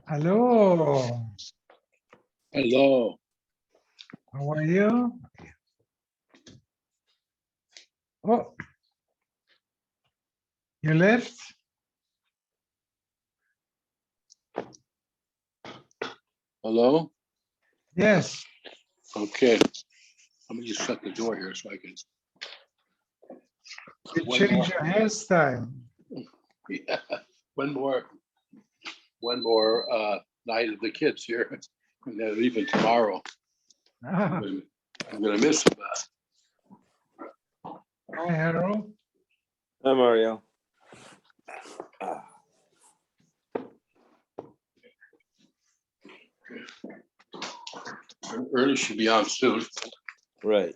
Hello. Hello. How are you? Oh, you left? Hello. Yes. Okay. Let me just shut the door here so I can. You One change more. your hairstyle. Yeah. One more night of the kids here, and then leaving tomorrow. Ah, I'm gonna miss them. hi, Harold. Hi, Mario. Ernie should be on soon. Right.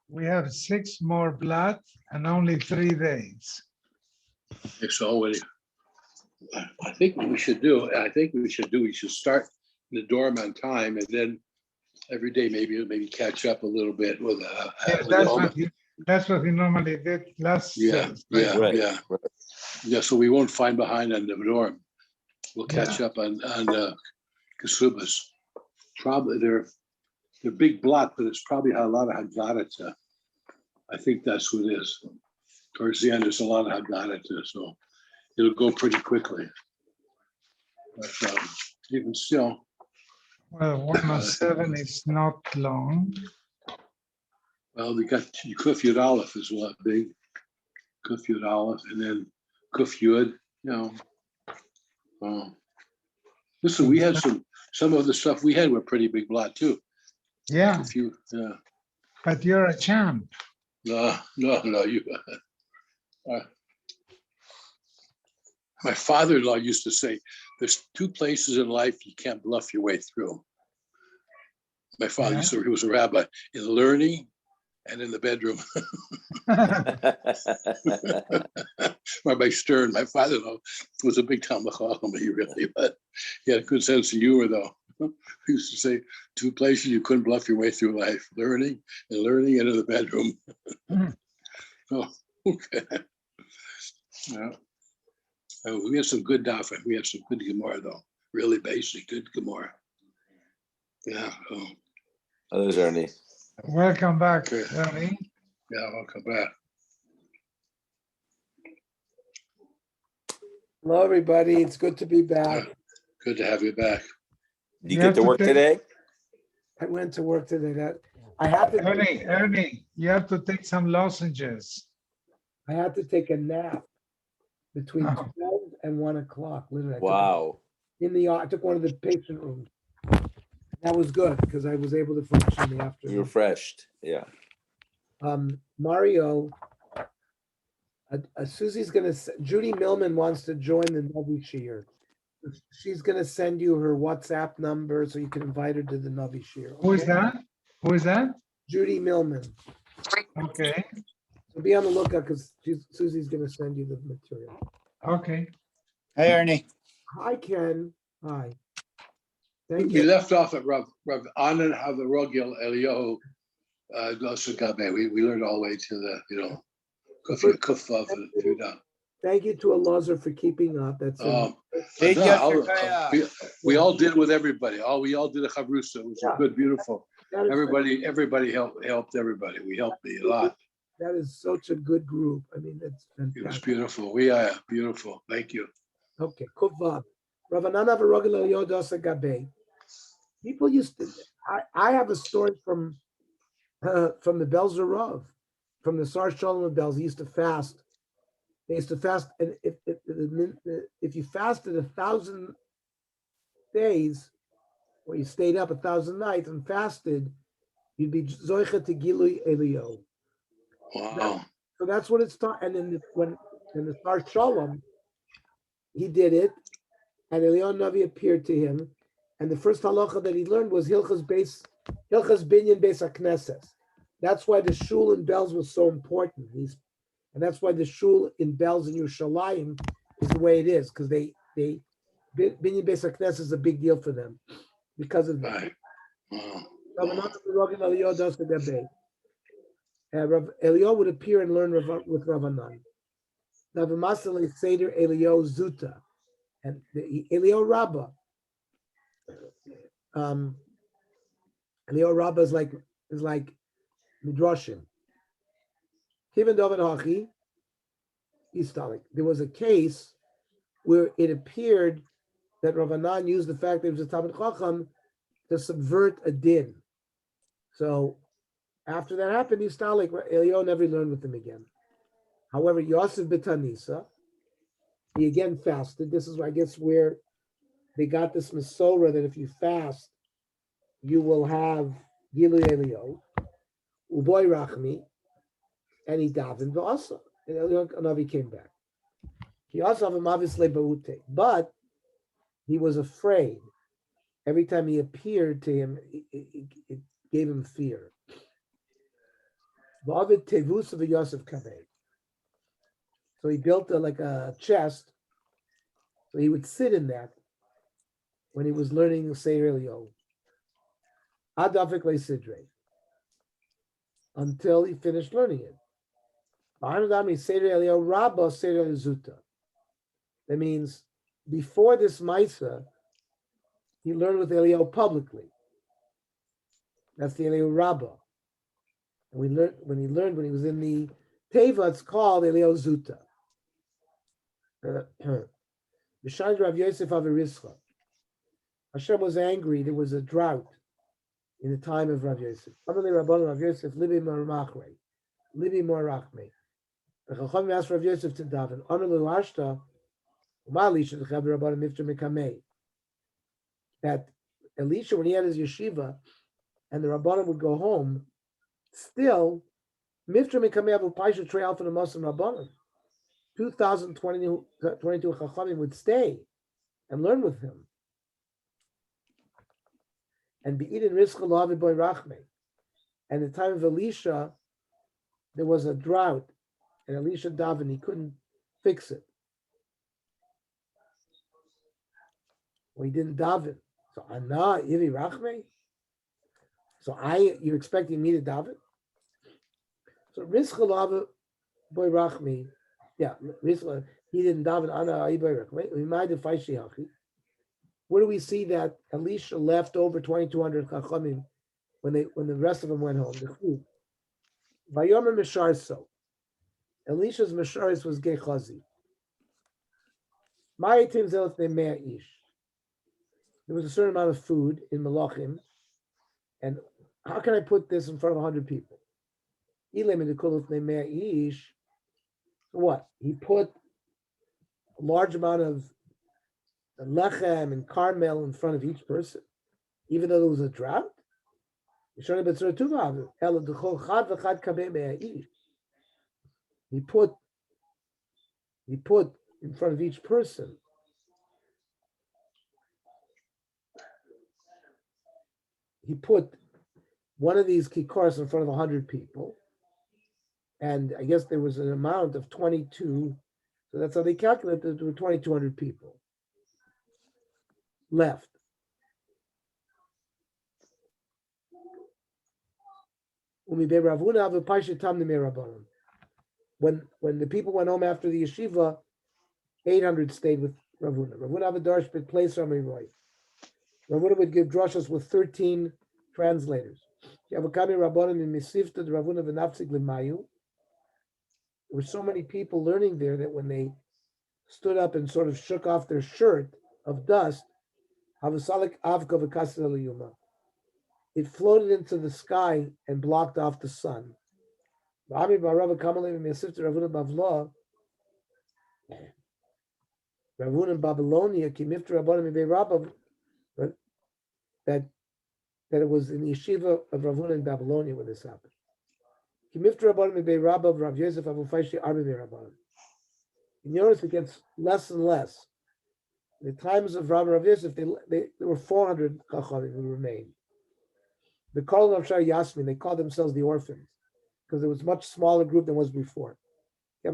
We have 6 more blood and only 3 days. So I think what we should do, we should start the dorm on time, and then every day maybe catch up a little bit with That's what we normally did last. Yeah. Yeah, so we won't find behind on the dorm. We'll catch up on Kesubos. Probably they're big block, but it's probably a lot of Haggadah. I think that's what it is. Towards the end, there's a lot of Haggadah, so it'll go pretty quickly. But even still. Well, 107 is not long. Well, we got Kuf Yud Aleph is what big. Kuf Yud Aleph, and then Kuf Yud, listen, we had some of the stuff we had were pretty big blot too. Yeah. Yeah. But you're a champ. No, you. My father-in-law used to say, "There's 2 places in life you can't bluff your way through." My father used to, he was a rabbi, in learning and in the bedroom. Rabbi Stern, my father-in-law, was a big Talmud Chacham, but he had a good sense of humor, though. He used to say, 2 places you couldn't bluff your way through life: learning and in the bedroom. Oh, okay. Yeah. We have some good daf. We have some good Gemara, though. Really basic, good Gemara. Yeah. Oh, there's Ernie. Welcome back, Okay. Ernie. Yeah, welcome back. Hello, everybody. It's good to be back. Good to have you back. Did you get to work today? I went to work today. I had to. Ernie, you have to take some lozenges. I had to take a nap between Oh. 12 and 1 o'clock. Literally, Wow. I took one of the patient rooms. That was good because I was able to function in the You afternoon. refreshed. Yeah. Mario, Susie's gonna. Judy Millman wants to join the Navi Shir. She's gonna send you her WhatsApp number so you can invite her to the Navi Shir. Who is that? Who is that? Judy Millman. Okay. So be on the lookout because Susie's gonna send you the material. Okay. Hey, Ernie. Hi, Ken. Hi. Thank We you. left off at Rav Anan Havarogil Eliyahu Dosagabe. We learned all the way to the, Kufav and Judah. Thank you to Elazar for keeping up. That's We all did with everybody. We all did a chavrusa. It was good, beautiful. Everybody helped everybody. We helped me a lot. That is such a good group. I mean, it's fantastic. It was beautiful. We are beautiful. Thank you. Okay, Kuvav. Ravanana Varogel Yodosa Gabe. People used to. I have a story from the Belzer Rav, from the Sar Shalom of Belz. He used to fast. They used to fast, and if you fasted 1,000 days, or you stayed up 1,000 nights and fasted, you'd be zoicha to gilui elio. Wow. So that's what it's taught. And then when in the Sar Shalom, he did it, and Eliyahu Navi appeared to him, and the first halacha that he learned was Hilchas Binyan Beis HaKnesses. That's why the shul in Belz was so important. And that's why the shul in Belz in Yerushalayim is the way it is, because they Binyan Beis HaKnesses is a big deal for them because of that. Right. Wow. Eliyahu would appear and learn with Rav Anan. Seder Eliyahu Zuta. And the Elio Rabbah, Elio Rabbah is like Midrashim. Kivan David Hachi, Istalik. There was a case where it appeared that Rav Anan used the fact that he was a Talmid Chacham to subvert a din. So after that happened, Istalik, Elio never learned with him again. However, Yosef B'Tanisa, he again fasted. This is, I guess, where they got this Masorah that if you fast, you will have Gilu Elio, Uboy Rachmi, and he davened also. And Elio Anavi came back. He also have him obviously Baute, but he was afraid. Every time he appeared to him, it gave him fear. V'avid Tevus of Yosef Kaveh. So he built like a chest, so he would sit in that when he was learning Seir Elio. Adafik Le Sidre. Until he finished learning it. That means before this Maisa, he learned with Elio publicly. That's the Elio Rabbah. And when he was in the Teva, it's called Elio Zuta. Rav Yosef Averischa. Hashem was angry. There was a drought in the time of Rav Yosef. Amalei Rabbanon Rav Yosef Libi Marachme, Libi Marachme. The Chachamim asked Rav Yosef to daven. Amalei Ashta, Umalisha the Chaber Rabbanon Mifter Mekamei. That Elisha, when he had his yeshiva, and the Rabbanon would go home, still Mifter Mekamei Avu Paisha Trey Alpha the Muslim Rabbanon. 2022 Chachamim would stay and learn with him. And Be'idin Rizcha Lavi Boy Rachme. And in the time of Elisha, there was a drought, and Elisha davened, he couldn't fix it. Well, he didn't daven. So Anna Iri Rachme. So you're expecting me to daven? So Rizcha Lavi Boy Rachme. Yeah, Rizcha, he didn't daven Anna Iri Boy Rachme. We might have Faishi Hachi. Where do we see that Elisha left over 2,200 chachamim when the rest of them went home? The Vayomer Misharso. Elisha's Misharis was Gechazi. Ma'itim Zelot Nemea Ish. There was a certain amount of food in Malachim, and how can I put this in front of 100 people? Ilem in the Kulot Nemea Ish. What? He put a large amount of lechem and carmel in front of each person, even though there was a drought. He put in front of each person he put one of these kikars in front of 100 people, and I guess there was an amount of 22, so that's how they calculated there were 2,200 people left. When the people went home after the yeshiva, 800 stayed with Ravuna. Ravuna have a darsh bit place on Roy. Ravuna would give drashas with 13 translators. There were so many people learning there that when they stood up and sort of shook off their shirt of dust, it floated into the sky and blocked off the sun. Ravun in Babylonia, that it was in the yeshiva of Ravun in Babylonia when this happened. You notice it gets less and less. In the times of Rav Yosef, there were 400 chachamim who remained. The Kol of Shar Yasmin, they called themselves the orphans because it was a much smaller group than was before. When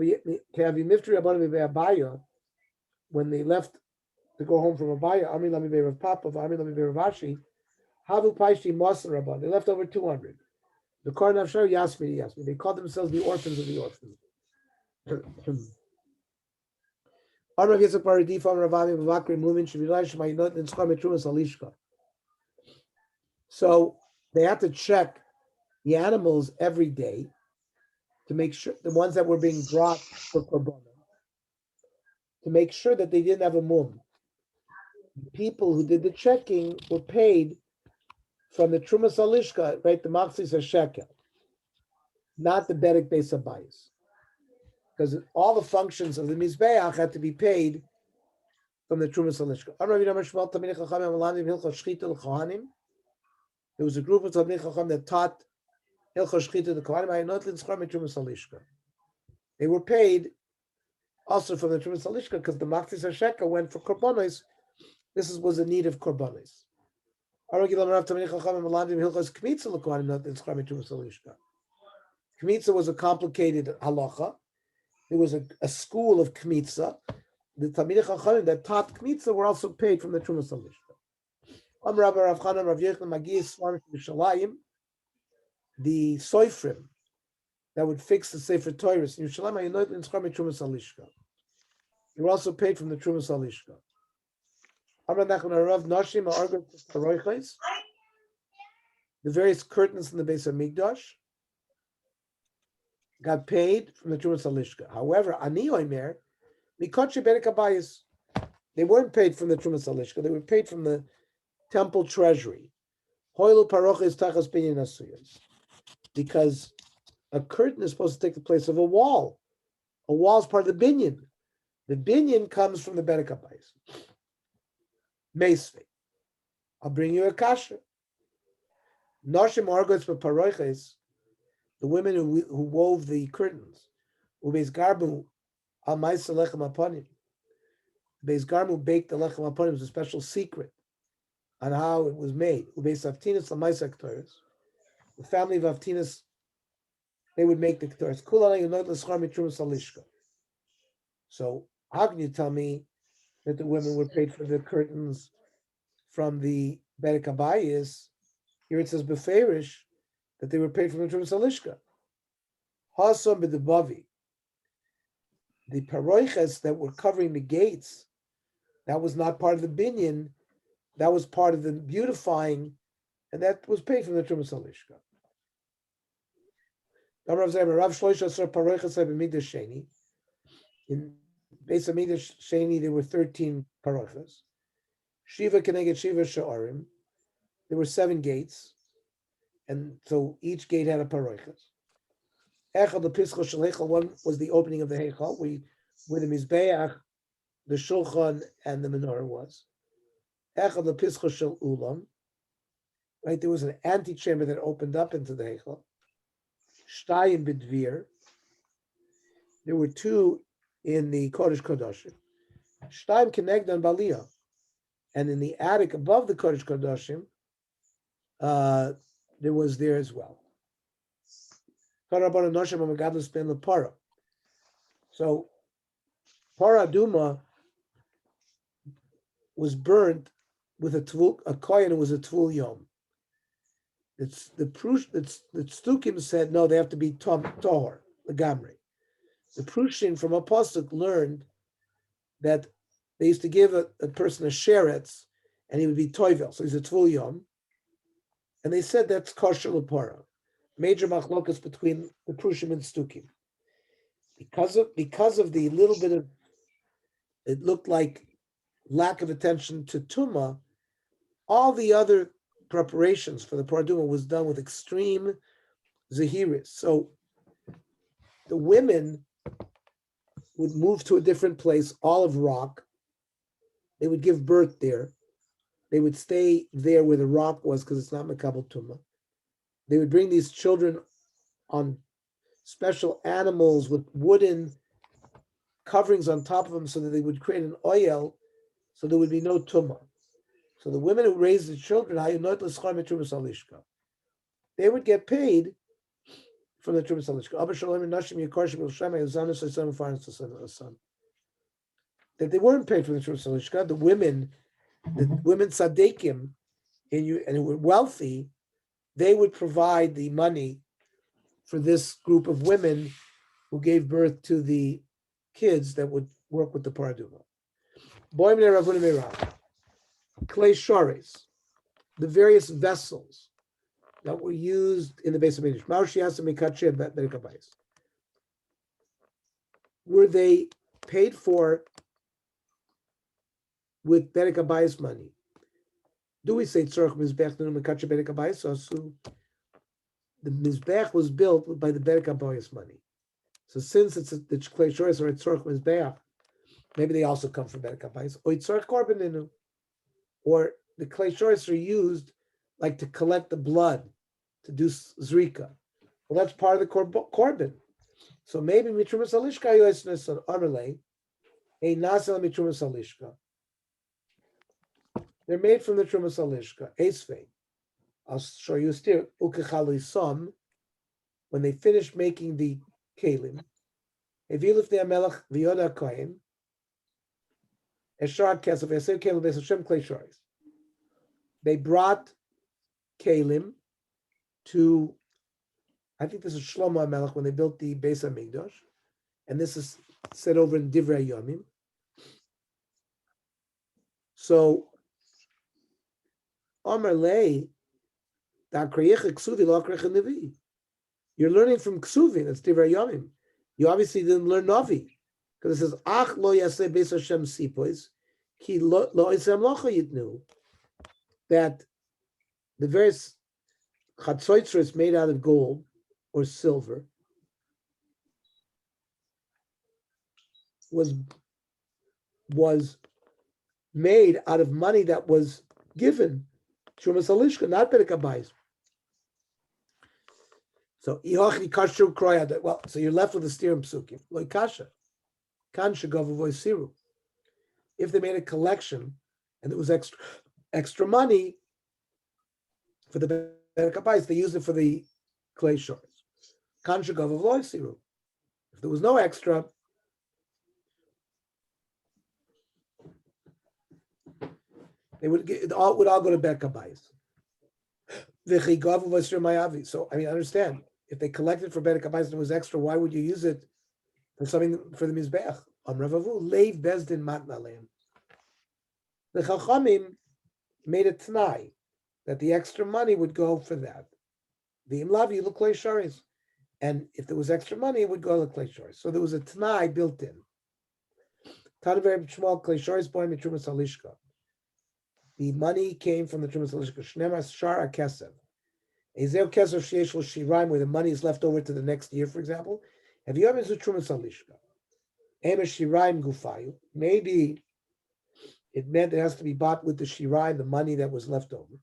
they left to go home from Abaya, Ami Lami Be Rav Papa, Ami Lami Be Rav Ashi, Havu Paishi Mosan Rabban. They left over 200. The Kol of Shar Yasmin. They called themselves the orphans of the orphans. So they had to check the animals every day to make sure the ones that were being brought for korbanos, to make sure that they didn't have a mum. The people who did the checking were paid from the Trumas Alishka, right? The Machzis shekel, not the Bedek Beis Habayis, because all the functions of the Mizbeach had to be paid from the Trumas Alishka. There was a group of Talmidei Chacham that taught Hilchos Shchita to the Kohanim. They were paid also from the Trumas Alishka because the Machzis shekel went for korbanos. This was a need of korbanos. Kmitza was a complicated halacha. There was a school of Kmitza. The Talmidei Chachamim that taught Kmitza were also paid from the Trumas Alishka. The soifrim that would fix the Sefer Torah in Yerushalayim, they were also paid from the Trumas Alishka. The various curtains in the base of Mikdash got paid from the Trumas Alishka. However, Ani Omer, Mikotche Bedek Habayis, they weren't paid from the Trumas Alishka. They were paid from the temple treasury. Hoilu Paroches Tachas Binyan Asuyas, because a curtain is supposed to take the place of a wall. A wall is part of the binyan. The binyan comes from the Bedek Habayis. Meisvei. I'll bring you a kasha. Noshim Argots Paroches, the women who wove the curtains. Ubeis Garbu Al Maisa Lechem Aponim. Beis Garmu baked the Lechem Aponim. It was a special secret on how it was made. Ubeis Avtinas Al Maisa Ktoris. The family of Avtinas, they would make the Ktoris. Kulana Yonot L'Schar Mitrumas Alishka. So how can you tell me that the women were paid for the curtains from the Bedek Habayis? Here it says Beferish that they were paid from the Trumas Alishka. Hasam b'debavi, the paroiches that were covering the gates, that was not part of the binyan, that was part of the beautifying, and that was paid from the Trumas Alishka. In Beis Hamikdash Sheni, there were 13 paroiches. Shiva keneged Shiva Sha'arim. There were 7 gates, and so each gate had a paroiches. Echad the Pischal Shel Heichal, one was the opening of the Heichal, where the Mizbeach, the Shulchan, and the menorah was. Echad the Pischal Shel Ulam, right? There was an antechamber that opened up into the Heichal. Shtayim B'Dvir. There were 2 in the Kodesh Kodashim. Shtayim Kenegdan Baliyah, and in the attic above the Kodesh Kodashim, there was there as well. So Para Duma was burnt with a kohen who was a tvul yom. It's the Stukim said no, they have to be tohor, the gamri. The Prushim from Apostle learned that they used to give a person a sheretz and he would be toivel, so he's a tvul yom. And they said that's kosher l'para. Major machlokas between the Prushim and Stukim. Because of the little bit of, it looked like lack of attention to Tumah, all the other preparations for the Paraduma was done with extreme zahiris. So the women would move to a different place, Olive Rock. They would give birth there. They would stay there where the rock was because it's not Makabel Tumah. They would bring these children on special animals with wooden coverings on top of them so that they would create an oil so there would be no Tumah. So the women who raised the children, they would get paid from the Trumas Alishka. That they weren't paid from the Trumas Alishka. The women tzaddikim, and who were wealthy, they would provide the money for this group of women who gave birth to the kids that would work with the paraduma. Boy mine Ravuna Meirav. Clay shores, the various vessels that were used in the base of English. Were they paid for with Berek Abayis money? Do we say Tzorch Mizbech Nunu Mekache Berek Abayis? So the Mizbech was built by the Berek Abayis money. So since the clay shores are at Tzorch Mizbech, maybe they also come from Berek Abayis. Or Tzorch Korban Nunu. Or the clay shores are used like to collect the blood, to do Zrika. Well, that's part of the Korban. So maybe Mitrumas Alishka Yoisnes on Amarle, a Nasel Mitrumas Alishka. They're made from the Trumas Alishka, Esvei. I'll show you a steer. Ukechali Som, when they finish making the Kalim, Evilif the Amelach, Vioda Kohen, Eshar Kesef, Esev Kalim, Beis Hashem Klei Shoris. They brought Kalim to, I think this is Shlomo HaMelech when they built the Beis HaMikdash, and this is said over in Divrei Yomim. So, Amar Lei, you're learning from Ksuvin, that's Divrei Yomim. You obviously didn't learn Navi, because it says, Ach lo yaseh Beis Hashem sipois, ki lo isem locha yitnu, that the various chatzoitzros made out of gold or silver was made out of money that was given Trumas Alishka, not Berek Abayis. So so you're left with a steer and psukim. Loy kasha, kan shegava voisiru. If they made a collection and there was extra money for the Berek Abayis, they used it for the clay shores. Kan shegava voisiru. If there was no extra, they would all go to Berek Abayis. So I understand. If they collected for Berek Abayis and it was extra, why would you use it for something for the Mizbeach? Ravavu leiv bezdin matna leim. The Chachamim made a t'nai that the extra money would go for that. The imlavi l'klei sharis, and if there was extra money, it would go to klei sharis. So there was a t'nai built in. Tanaver b'shmal klei sharis boy mitrumas alishka. The money came from the Trumas Alishka. Shnemas Shar Kesef. Ezel Kesef Sheish Shiraim, where the money is left over to the next year, for example. Have you ever seen Trumas Alishka? Emes Shiraim Gufayu. Maybe it meant it has to be bought with the Shiraim, the money that was left over.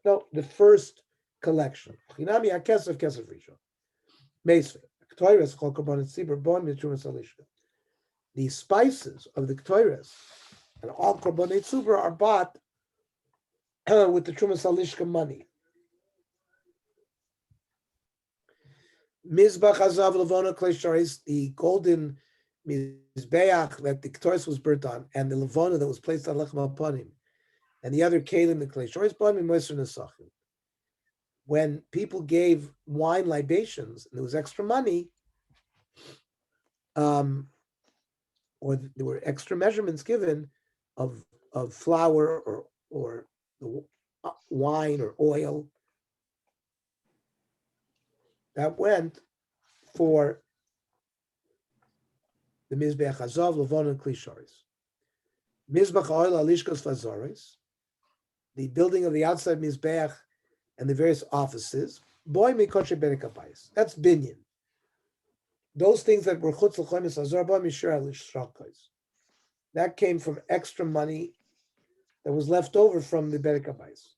No, the first collection. Chinami HaKesef Kesef Rishon. Meisvei. Ktoires Chol Korban Tzibur Bon Mitrumas Alishka. The spices of the Ktoires and all Korbanei Tzibur are bought with the Trumas Alishka money. Mizbach Hazav Levona Klei Sharis, the golden Mizbeach that the Ktoires was burnt on, and the Levona that was placed on Lechem HaPanim, and the other Kalim, the Klei Sharis, Bon Moiser Nesachim. When people gave wine libations and there was extra money, or there were extra measurements given of flour or the wine or oil, that went for the Mizbeach Hazav, Levon, and Kli Sharis. Mizbeach Oil Alishkas Fazaris, the building of the outside Mizbeach and the various offices, boy Mikoshe Berek Abayis. That's binyan. Those things that were chutz l'chomis hazor ba mishur alishrakos. That came from extra money that was left over from the Berek Abayis.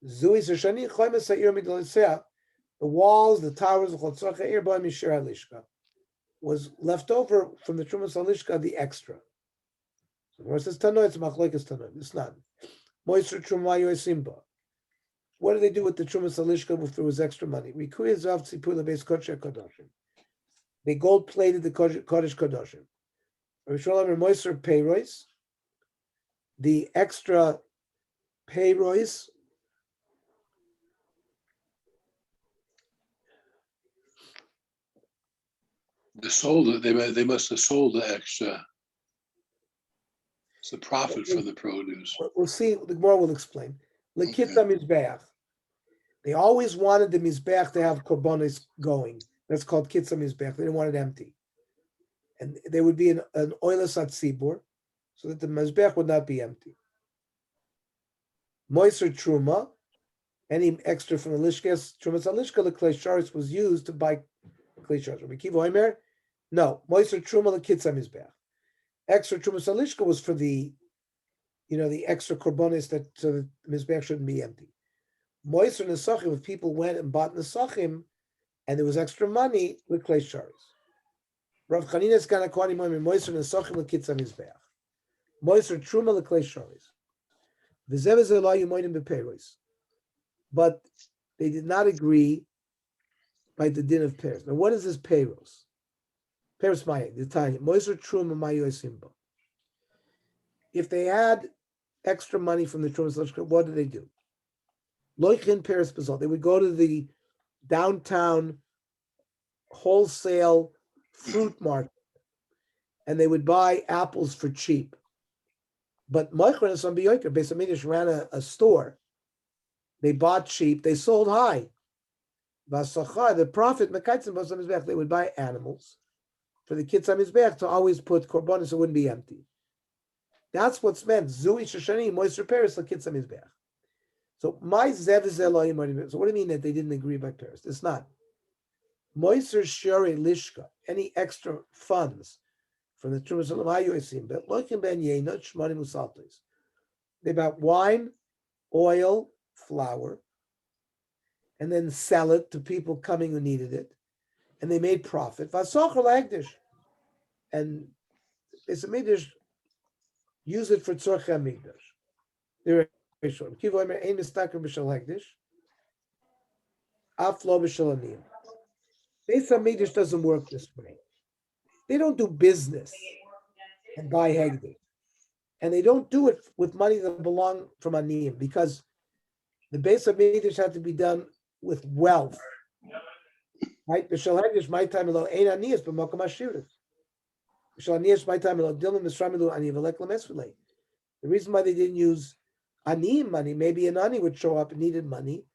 Zui zeshani chomis ha'ir midolesea. The walls, the towers, the chutz ha'ir ba mishur alishka was left over from the Trumas Alishka, the extra. So where it says Tanoi, it's Machlokes Tanoi. It's not. Moisher Truma Yosimba. What do they do with the Trumas Alishka if there was extra money? Rikuya Zav Tzipur Lebeis Kodesh Kodashim. They gold plated the Kodesh Kodashim. Risholam Moisher Peiros. The extra Peiros They sold it. They must have sold the extra. It's the profit from the produce. We'll see. The Gemara will explain. Lekitza mizbeach. They always wanted the mizbeach to have korbanos going. That's called kitza mizbeach. They didn't want it empty, and there would be an oilus at tzibur, so that the mizbeach would not be empty. Moiser truma, any extra from the lishkas trumas alishka leklei sharis was used to buy klei sharis. Rabbi Kiva Omer, no. Moiser truma lekitza mizbeach. Extra trumas alishka was for the, the extra korbanos that so the mizbeach shouldn't be empty. Moiser nesachim, if people went and bought nesachim, and there was extra money with klei sharis. Rav Chanina's gana kwani moiser nesachim lekitza mizbeach. Moiser truma leklei sharis. But they did not agree by the din of Paris. Now, what is this Peros? Peros Maya, the Tanya. Moiser Truma Mayu Simba. If they had extra money from the Truma, what did they do? Loichin Paris Bazal. They would go to the downtown wholesale fruit market and they would buy apples for cheap. But Moichron and Sam Biyoker, Beis Hamidrash ran a store. They bought cheap, they sold high. Vasachar, the profit, they would buy animals for the kids Hamizbech to always put korbanos so it wouldn't be empty. That's what's meant. Zui Shoshani, Moiser Paris, the kids Hamizbech. So my zev is Elohim. So what do you mean that they didn't agree by Paris? It's not. Moiser Shari Lishka, any extra funds from the Trumas of Hayu but looking ben Yenot Shmani Musaltes. They bought wine, oil, flour, and then sell it to people coming who needed it, and they made profit. Vasocher lagdish, and it's a midrash. Use it for tzorchei hamikdash. They're very short. Kivu Omer ein mistaker b'shel hagdish, af lo b'shel aniyim. Beis Hamidrash doesn't work this way. They don't do business and buy hagdish, and they don't do it with money that belong from aniyim because the Beis Hamidrash had to be done with wealth. Right? B'shel hagdish my time elo ein aniyos b'makom ashiris. B'shel aniyos my time elo dilma misramilu ani v'lek lemesvulei. The reason why they didn't use aniyim money, maybe an ani would show up and needed money,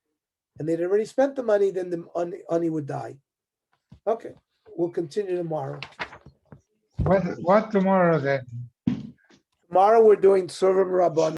and they'd already spent the money, then the ani would die. Okay, we'll continue tomorrow. What tomorrow then? Tomorrow we're doing Tzurvim Rabban.